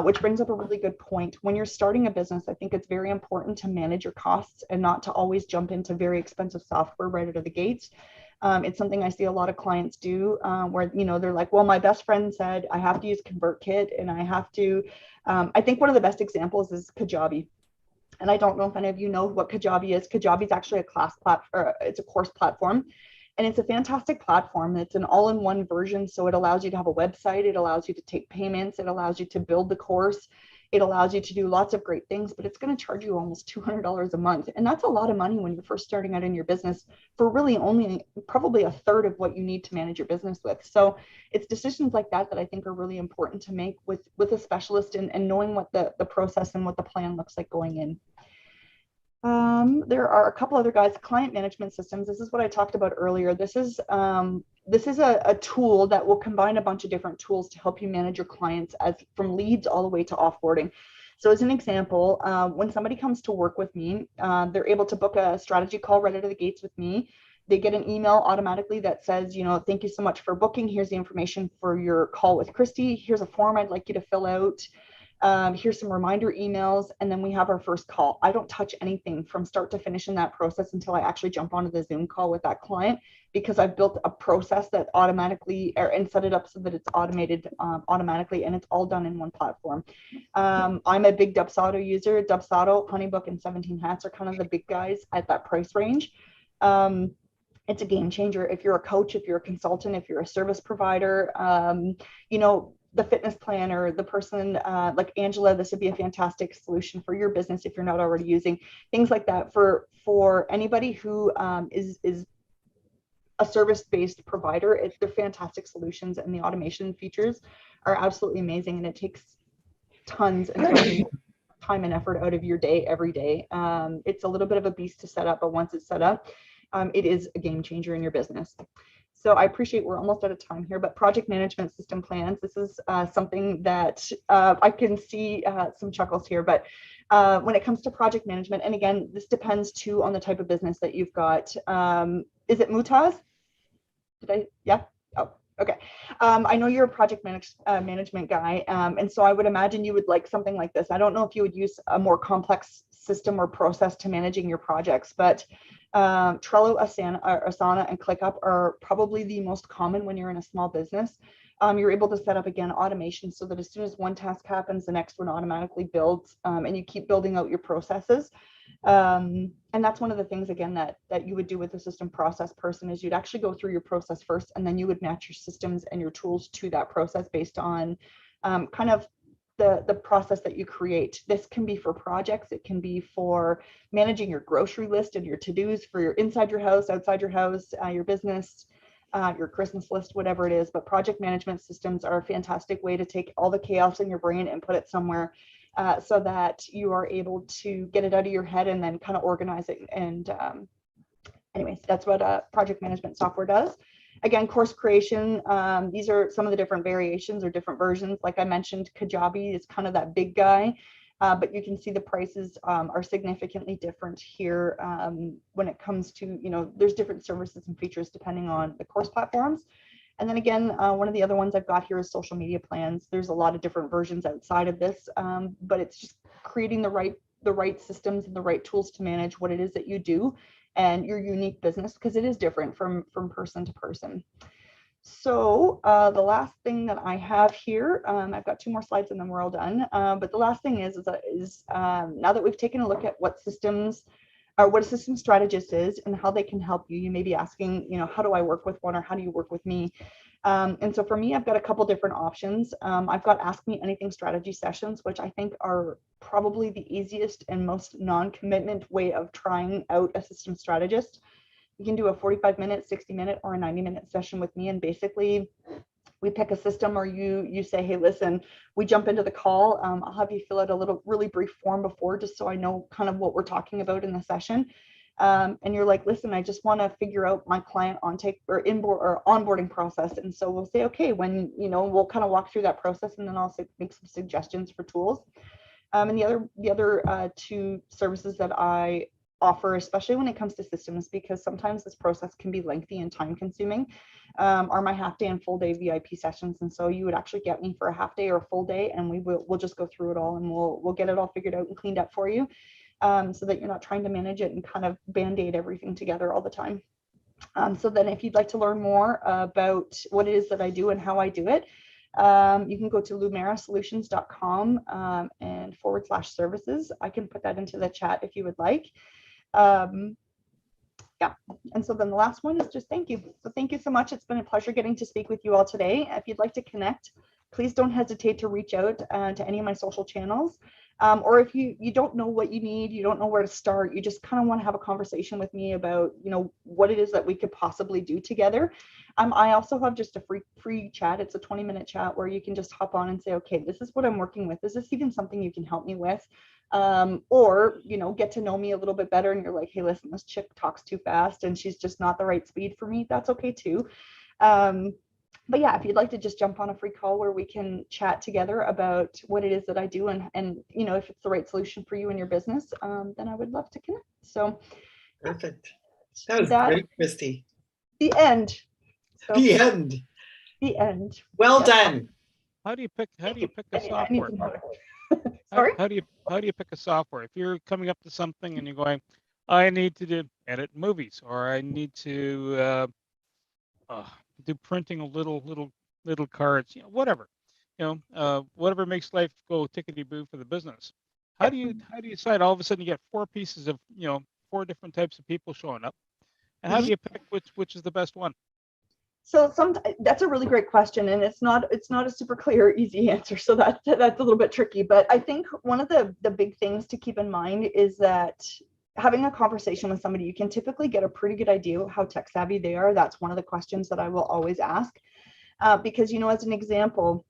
which brings up a really good point. When you're starting a business, I think it's very important to manage your costs and not to always jump into very expensive software right out of the gates. It's something I see a lot of clients do where, you know, they're like, well, my best friend said I have to use ConvertKit and I have to, I think one of the best examples is Kajabi. And I don't know if any of you know what Kajabi is. Kajabi is actually a it's a course platform. And it's a fantastic platform. It's an all-in-one version. So it allows you to have a website. It allows you to take payments. It allows you to build the course. It allows you to do lots of great things, but it's going to charge you almost $200 a month. And that's a lot of money when you're first starting out in your business for really only probably a third of what you need to manage your business with. So it's decisions like that that I think are really important to make with a specialist and knowing what the process and what the plan looks like going in. There are a couple other guys, client management systems. This is what I talked about earlier. This is a tool that will combine a bunch of different tools to help you manage your clients from leads all the way to offboarding. So as an example, when somebody comes to work with me, they're able to book a strategy call right out of the gates with me. They get an email automatically that says, you know, thank you so much for booking. Here's the information for your call with Christy. Here's a form I'd like you to fill out. Here's some reminder emails, and then we have our first call. I don't touch anything from start to finish in that process until I actually jump onto the Zoom call with that client, because I've built a process that automatically and set it up so that it's automated automatically, and it's all done in one platform. I'm a big Dubsado user. Dubsado, Honeybook, and 17 Hats are kind of the big guys at that price range. It's a game changer. If you're a coach, if you're a consultant, if you're a service provider, you know, the fitness planner, the person like Angela, this would be a fantastic solution for your business if you're not already using things like that. For anybody who is a service-based provider, they're fantastic solutions, and the automation features are absolutely amazing, and it takes tons and tons of time and effort out of your day every day. It's a little bit of a beast to set up, but once it's set up, it is a game changer in your business. So I appreciate we're almost out of time here, but project management system plans, this is something that I can see some chuckles here, but when it comes to project management, and again, this depends too on the type of business that you've got. Is it Mutaz? Yeah? Oh, okay. I know you're a project management guy, and so I would imagine you would like something like this. I don't know if you would use a more complex system or process to managing your projects, but Trello, Asana, and ClickUp are probably the most common when you're in a small business. You're able to set up, again, automation so that as soon as one task happens, the next one automatically builds, and you keep building out your processes. And that's one of the things, again, that you would do with a system process person is you'd actually go through your process first, and then you would match your systems and your tools to that process based on kind of the process that you create. This can be for projects. It can be for managing your grocery list and your to-dos for your inside your house, outside your house, your business, your Christmas list, whatever it is. But project management systems are a fantastic way to take all the chaos in your brain and put it somewhere so that you are able to get it out of your head and then kind of organize it. And anyways, that's what project management software does. Again, course creation, these are some of the different variations or different versions. Like I mentioned, Kajabi is kind of that big guy, but you can see the prices are significantly different here when it comes to, you know, there's different services and features depending on the course platforms. And then again, one of the other ones I've got here is social media plans. There's a lot of different versions outside of this, but it's just creating the right systems and the right tools to manage what it is that you do and your unique business, because it is different from person to person. So the last thing that I have here, I've got 2 more slides and then we're all done. But the last thing is now that we've taken a look at what systems or what a system strategist is and how they can help you, you may be asking, you know, how do I work with one or how do you work with me? And so for me, I've got a couple different options. I've got Ask Me Anything strategy sessions, which I think are probably the easiest and most non-commitment way of trying out a system strategist. You can do a 45-minute, 60-minute, or a 90-minute session with me, and basically we pick a system, or you say, hey, listen, we jump into the call. I'll have you fill out a really brief form before, just so I know kind of what we're talking about in the session. and you're like, listen, I just want to figure out my client onboarding process. And so we'll say, okay, when, we'll kind of walk through that process, and then I'll make some suggestions for tools. And the other two services that I offer, especially when it comes to systems, because sometimes this process can be lengthy and time consuming, are my half day and full day VIP sessions. And so you would actually get me for a half day or a full day, and we'll just go through it all, and we'll get it all figured out and cleaned up for you, so that you're not trying to manage it and kind of band-aid everything together all the time. So then if you'd like to learn more about what it is that I do and how I do it, you can go to lumerasolutions.com and /services. I can put that into the chat if you would like. Yeah, and so then the last one is just thank you. So thank you so much. It's been a pleasure getting to speak with you all today. If you'd like to connect, please don't hesitate to reach out to any of my social channels. Or if you don't know what you need, you don't know where to start, you just kind of want to have a conversation with me about, what it is that we could possibly do together. I also have just a free chat. It's a 20-minute chat where you can just hop on and say, okay, this is what I'm working with. Is this even something you can help me with? Or, get to know me a little bit better, and you're like, hey, listen, this chick talks too fast and she's just not the right speed for me. That's okay too. But yeah, if you'd like to just jump on a free call where we can chat together about what it is that I do, and if it's the right solution for you and your business, then I would love to connect. So perfect. That was great, Christy. The end. So, the end. The end. Well done. How do you pick a software? Sorry? How do you pick a software? If you're coming up to something and you're going, I need to edit movies, or I need to do printing of little cards, whatever, whatever makes life go tickety-boo for the business. How do you decide? All of a sudden you get 4 pieces of 4 different types of people showing up, and how do you pick which is the best one? So that's a really great question, and it's not a super clear, easy answer. So that's a little bit tricky. But I think one of the big things to keep in mind is that having a conversation with somebody, you can typically get a pretty good idea of how tech savvy they are. That's one of the questions that I will always ask, because as an example,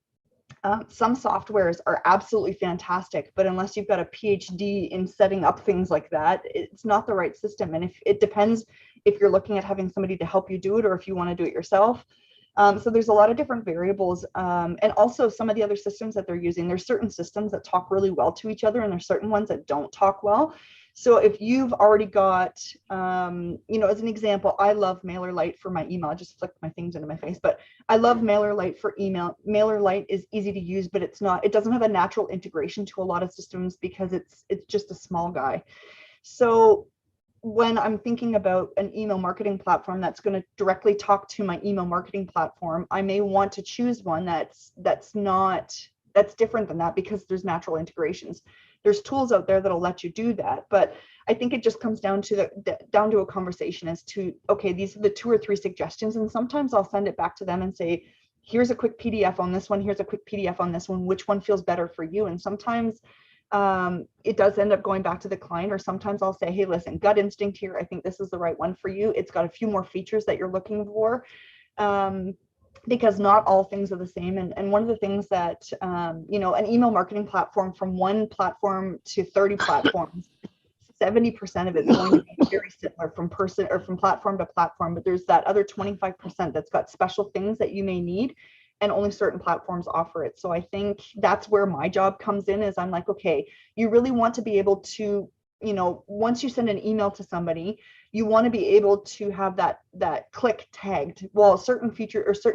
some softwares are absolutely fantastic, but unless you've got a PhD in setting up things like that, it's not the right system. And if it depends if you're looking at having somebody to help you do it, or if you want to do it yourself. So there's a lot of different variables, and also some of the other systems that they're using. There's certain systems that talk really well to each other, and there's certain ones that don't talk well. So if you've already got, as an example, I love MailerLite for my email. I just flicked my things into my face, but I love MailerLite for email. MailerLite is easy to use, but it doesn't have a natural integration to a lot of systems because it's just a small guy. So when I'm thinking about an email marketing platform that's going to directly talk to my email marketing platform, I may want to choose one that's different than that, because there's natural integrations. There's tools out there that'll let you do that, but I think it just comes down to a conversation as to, okay, these are the 2 or 3 suggestions, and sometimes I'll send it back to them and say, here's a quick PDF on this one, here's a quick PDF on this one, which one feels better for you? And sometimes it does end up going back to the client, or sometimes I'll say, hey, listen, gut instinct here, I think this is the right one for you. It's got a few more features that you're looking for, because not all things are the same. And one of the things that, an email marketing platform, from 1 platform to 30 platforms, 70% of it is going to be very similar from platform to platform, but there's that other 25% that's got special things that you may need, and only certain platforms offer it. So I think that's where my job comes in, is I'm like, okay, you really want to be able to, once you send an email to somebody, you want to be able to have that click tagged. Well, certain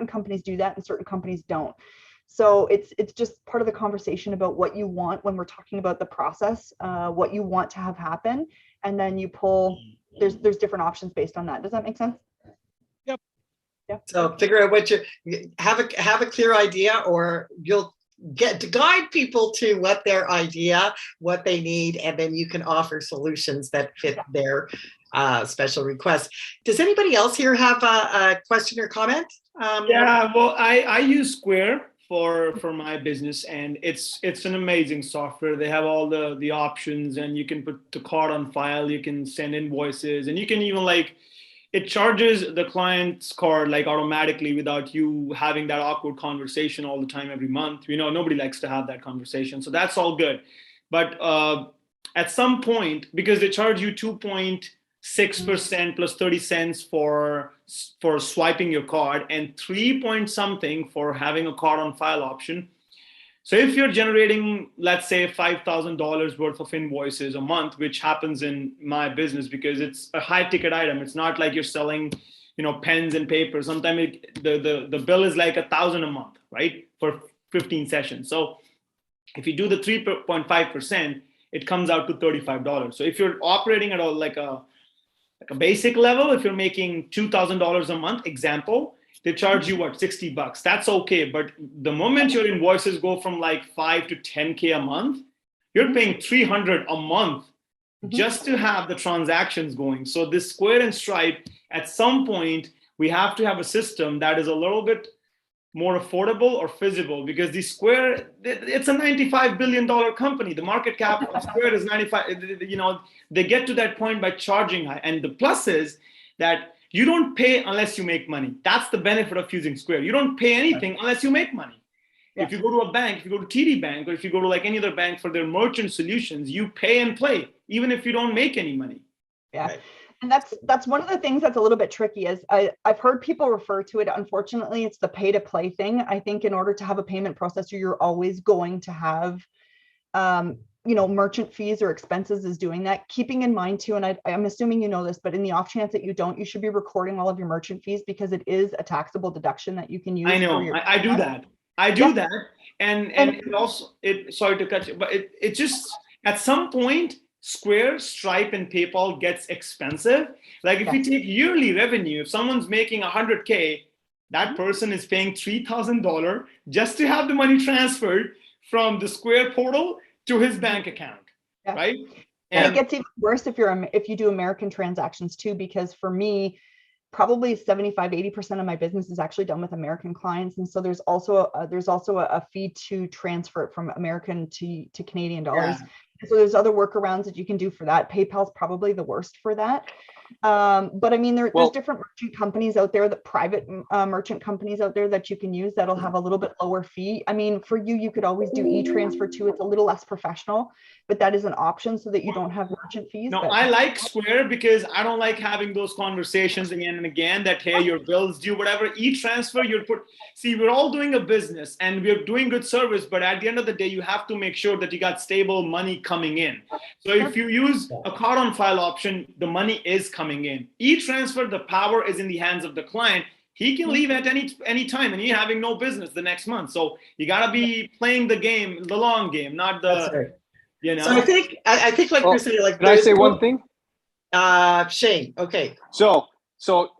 companies do that and certain companies don't. So it's just part of the conversation about what you want when we're talking about the process, what you want to have happen, and then you pull. There's different options based on that. Does that make sense? Yep. Yeah. So figure out what you have a clear idea, or you'll get to guide people to what their idea, what they need, and then you can offer solutions that fit their special requests. Does anybody else here have a question or comment? Yeah, well, I use Square for my business, and it's an amazing software. They have all the options, and you can put the card on file, you can send invoices, and you can even it charges the client's card automatically without you having that awkward conversation all the time every month. Nobody likes to have that conversation, so that's all good. But at some point, because they charge you 2.6 6% plus 30 cents for swiping your card, and 3 point something for having a card on file option. So if you're generating, let's say, $5,000 worth of invoices a month, which happens in my business because it's a high ticket item. It's not like you're selling, pens and paper. Sometimes the bill is like $1,000 a month, right? For 15 sessions. So if you do the 3.5%, it comes out to $35. So if you're operating at a basic level, if you're making $2,000 a month, example, they charge you what, $60. That's okay. But the moment your invoices go from like 5 to 10K a month, you're paying $300 a month just to have the transactions going. So this Square and Stripe, at some point, we have to have a system that is a little bit more affordable or feasible, because the Square, it's a $95 billion company. The market cap of Square is 95, they get to that point by charging high. And the plus is that you don't pay unless you make money. That's the benefit of using Square. You don't pay anything unless you make money. Yeah. If you go to a bank, if you go to TD Bank, or if you go to like any other bank for their merchant solutions, you pay and play, even if you don't make any money. Yeah. Right. And that's one of the things that's a little bit tricky is I've heard people refer to it. Unfortunately, it's the pay to play thing. I think in order to have a payment processor, you're always going to have, merchant fees or expenses is doing that. Keeping in mind too, and I'm assuming you know this, but in the off chance that you don't, you should be recording all of your merchant fees, because it is a taxable deduction that you can use. I know, I do that. I do that. And it also, sorry to cut you, but it just, at some point, Square, Stripe, and PayPal gets expensive. Like if you take yearly revenue, if someone's making 100K, that person is paying $3,000 just to have the money transferred from the Square portal to his bank account, right? And it gets even worse if you do American transactions too, because for me, probably 75-80% of my business is actually done with American clients, and so there's also a fee to transfer it from American to Canadian dollars. So there's other workarounds that you can do for that. PayPal's probably the worst for that. But I mean, there's different merchant companies out there, the private merchant companies out there that you can use that'll have a little bit lower fee. I mean, for you could always do e-transfer too. It's a little less professional, but that is an option so that you don't have merchant fees. No, I like Square because I don't like having those conversations again and again that, hey, your bill's due, whatever. E-transfer, we're all doing a business and we're doing good service, but at the end of the day, you have to make sure that you got stable money coming in. So if you use a card on file option, the money is coming in. E-transfer, the power is in the hands of the client. He can leave at any time and you're having no business the next month. So you got to be playing the game, the long game, not the, So I think like Christy, like, can I say one thing? Shane, okay. So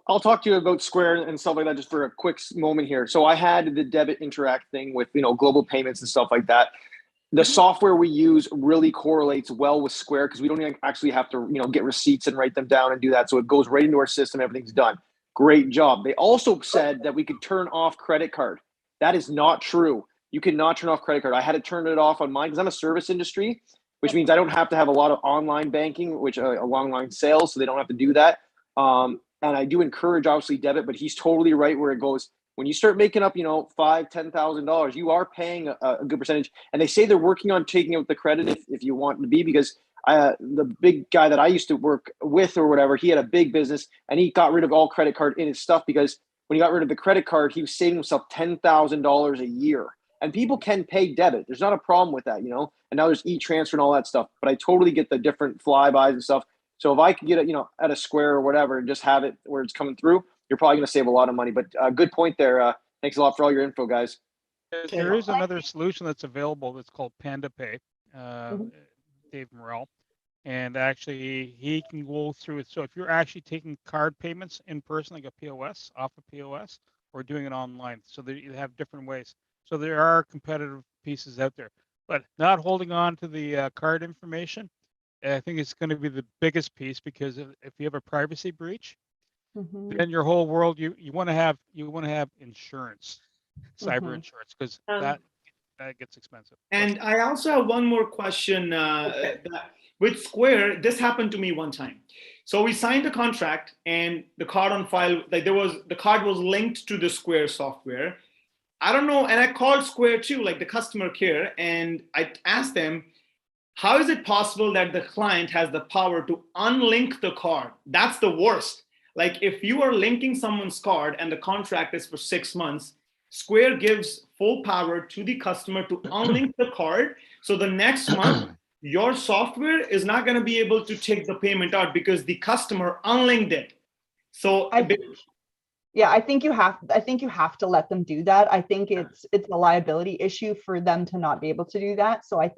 I'll talk to you about Square and stuff like that just for a quick moment here. So I had the debit interact thing with, global payments and stuff like that. The software we use really correlates well with Square because we don't actually have to, get receipts and write them down and do that. So it goes right into our system. Everything's done. Great job. They also said that we could turn off credit card. That is not true. You cannot turn off credit card. I had to turn it off on mine because I'm a service industry, which means I don't have to have a lot of online banking, which online sales, so they don't have to do that. And I do encourage obviously debit, but he's totally right where it goes. When you start making up, $5,000-$10,000, you are paying a good percentage. And they say they're working on taking out the credit if you want to be, because the big guy that I used to work with or whatever, he had a big business and he got rid of all credit card in his stuff because when he got rid of the credit card, he was saving himself $10,000 a year. And people can pay debit. There's not a problem with that, And now there's e-transfer and all that stuff. But I totally get the different flybys and stuff. So if I could get it, at a Square or whatever, and just have it where it's coming through, you're probably going to save a lot of money. But good point there. Thanks a lot for all your info, guys. There is another solution that's available that's called Panda Pay, Dave Morrell. And actually, he can go through it. So if you're actually taking card payments in person, like a POS, off a POS, or doing it online, so they have different ways. So there are competitive pieces out there. But not holding on to the card information, I think it's going to be the biggest piece, because if you have a privacy breach, then your whole world, you want to have insurance, cyber insurance, because that gets expensive. And I also have one more question. With Square, this happened to me one time. So we signed a contract, and the card on file, the card was linked to the Square software. I don't know, and I called Square too, like the customer care, and I asked them, how is it possible that the client has the power to unlink the card? That's the worst. Like if you are linking someone's card and the contract is for 6 months, Square gives full power to the customer to unlink the card. So the next month, your software is not going to be able to take the payment out because the customer unlinked it. So I think you have to let them do that. I think it's a liability issue for them to not be able to do that. So I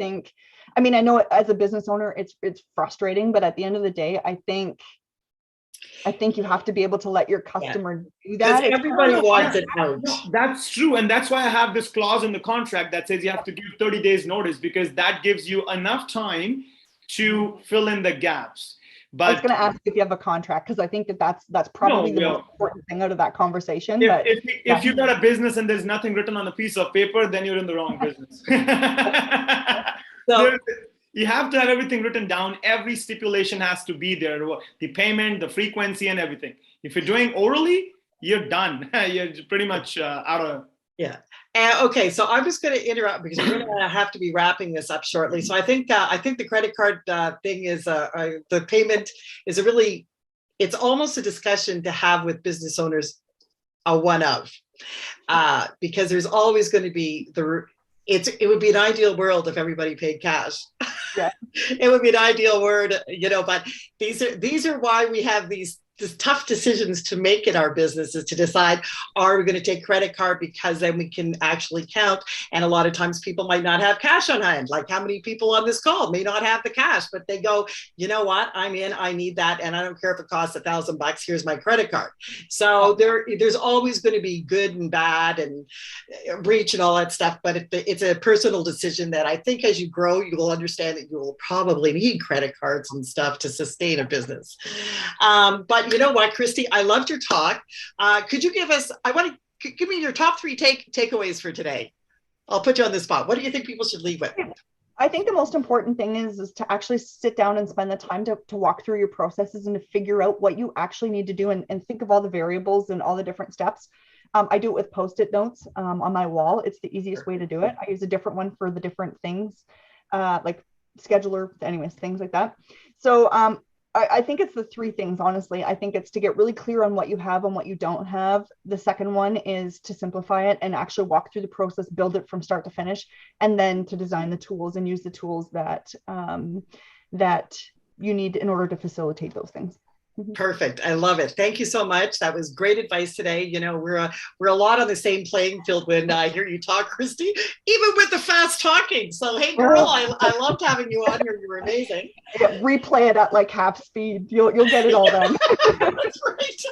know as a business owner, it's frustrating, but at the end of the day, I think you have to be able to let your customer do that. Everybody wants it out. That's true. And that's why I have this clause in the contract that says you have to give 30 days notice, because that gives you enough time to fill in the gaps. But I was going to ask if you have a contract, because I think that's probably the most important thing out of that conversation. If you got a business and there's nothing written on a piece of paper, then you're in the wrong business. So you have to have everything written down. Every stipulation has to be there. The payment, the frequency, and everything. If you're doing orally, you're done. You're pretty much out of. Yeah. Okay. So I'm just going to interrupt because we're going to have to be wrapping this up shortly. So I think the credit card thing is the payment is it's almost a discussion to have with business owners, because there's always going to be it would be an ideal world if everybody paid cash. Yeah. It would be an ideal world, but these are why we have these tough decisions to make in our businesses, to decide, are we going to take credit card, because then we can actually count. And a lot of times people might not have cash on hand. Like how many people on this call may not have the cash, but they go, you know what, I'm in, I need that. And I don't care if it costs $1,000, here's my credit card. So there's always going to be good and bad and reach and all that stuff. But it's a personal decision that I think as you grow, you will understand that you will probably need credit cards and stuff to sustain a business. But you know what, Christy, I loved your talk. Could you give me your top 3 takeaways for today? I'll put you on the spot. What do you think people should leave with? I think the most important thing is to actually sit down and spend the time to walk through your processes and to figure out what you actually need to do, and think of all the variables and all the different steps. I do it with Post-it notes on my wall. It's the easiest way to do it. I use a different one for the different things, like scheduler, anyways, things like that. So I think it's the 3 things, honestly. I think it's to get really clear on what you have and what you don't have. The second one is to simplify it and actually walk through the process, build it from start to finish, and then to design the tools and use the tools that you need in order to facilitate those things. Perfect. I love it. Thank you so much. That was great advice today. We're a lot on the same playing field when I hear you talk, Christy, even with the fast talking. So, hey, girl, I loved having you on here. You were amazing. Yeah, replay it at like half speed. You'll get it all done. That's right.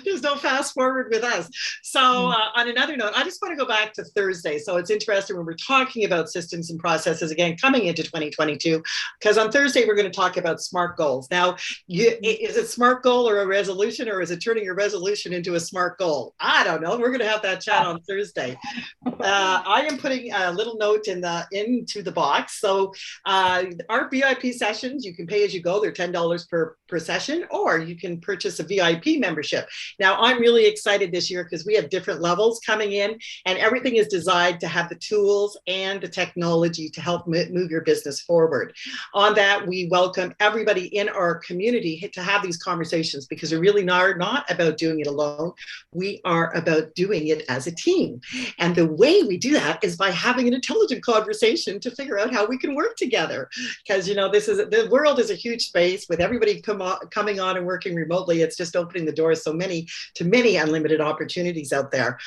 There's no fast forward with us. So on another note, I just want to go back to Thursday. So it's interesting when we're talking about systems and processes, again, coming into 2022, because on Thursday, we're going to talk about SMART goals. Now, is it SMART goal or a resolution, or is it turning a resolution into a SMART goal? I don't know. We're going to have that chat on Thursday. I am putting a little note into the box. So our VIP sessions, you can pay as you go. They're $10 per session, or you can purchase a VIP membership. Now, I'm really excited this year because we have different levels coming in, and everything is designed to have the tools and the technology to help move your business forward. On that, we welcome everybody in our community to have these conversations, because we really are not about doing it alone. We are about doing it as a team. And the way we do that is by having an intelligent conversation to figure out how we can work together. Because, the world is a huge space with everybody coming on and working remotely. It's just opening the doors to many unlimited opportunities out there.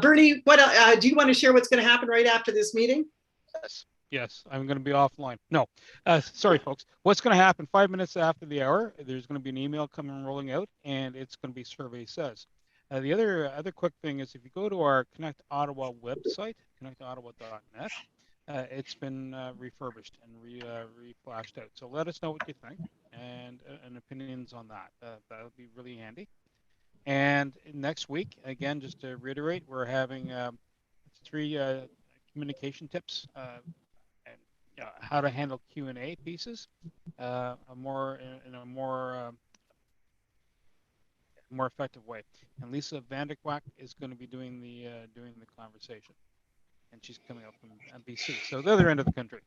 Bernie, what do you want to share what's going to happen right after this meeting? Yes, I'm going to be offline. No, sorry, folks. What's going to happen 5 minutes after the hour? There's going to be an email rolling out, and it's going to be Survey Says. The other quick thing is, if you go to our Connect Ottawa website, connectottawa.net, it's been refurbished and reflashed out. So let us know what you think and opinions on that. That would be really handy. And next week, again, just to reiterate, we're having 3 communication tips. How to handle Q&A pieces, a more effective way. And Lisa Vanderkwak is going to be doing the conversation, and she's coming up from BC, so the other end of the country.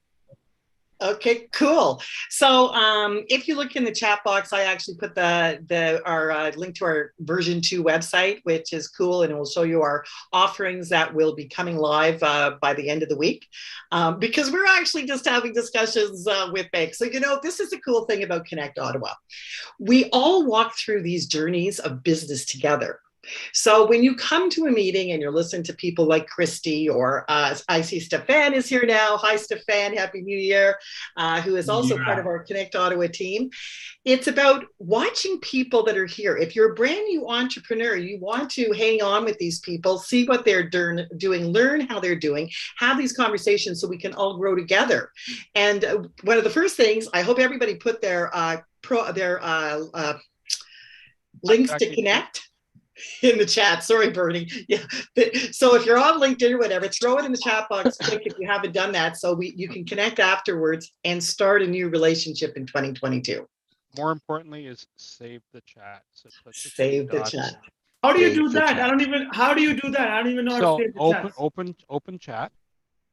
Okay, cool. So if you look in the chat box, I actually put our link to our version 2 website, which is cool, and it will show you our offerings that will be coming live by the end of the week, because we're actually just having discussions with banks. So, this is the cool thing about Connect Ottawa. We all walk through these journeys of business together. So when you come to a meeting and you're listening to people like Christy, or I see Stefan is here now. Hi, Stefan. Happy New Year, who is also part of our Connect Ottawa team. It's about watching people that are here. If you're a brand new entrepreneur, you want to hang on with these people, see what they're doing, learn how they're doing, have these conversations so we can all grow together. And one of the first things, I hope everybody put their links to connect in the chat. Sorry, Bernie. Yeah. So if you're on LinkedIn or whatever, throw it in the chat box quick if you haven't done that, so you can connect afterwards and start a new relationship in 2022. More importantly is save the chat. So save the chat. How do you do that? How do you do that? I don't even know how to save the chat. Open chat.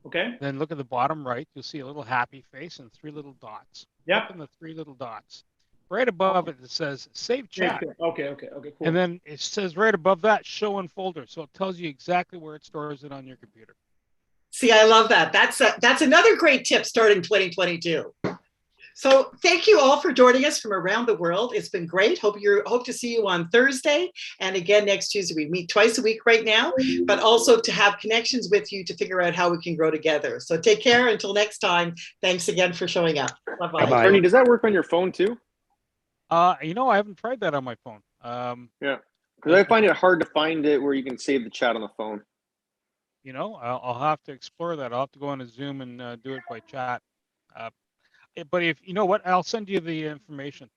Okay. Then look at the bottom right. You'll see a little happy face and 3 little dots. Yeah. Open the 3 little dots. Right above it says save chat. Okay, cool. And then it says right above that show in folder. So it tells you exactly where it stores it on your computer. See, I love that. That's another great tip starting 2022. So thank you all for joining us from around the world. It's been great. Hope to see you on Thursday. And again, next Tuesday. We meet twice a week right now, but also to have connections with you to figure out how we can grow together. So take care until next time. Thanks again for showing up. Bye-bye. Bernie, does that work on your phone too? I haven't tried that on my phone. Yeah, because I find it hard to find it where you can save the chat on the phone. I'll have to explore that. I'll have to go on a Zoom and do it by chat. But if you know what, I'll send you the information.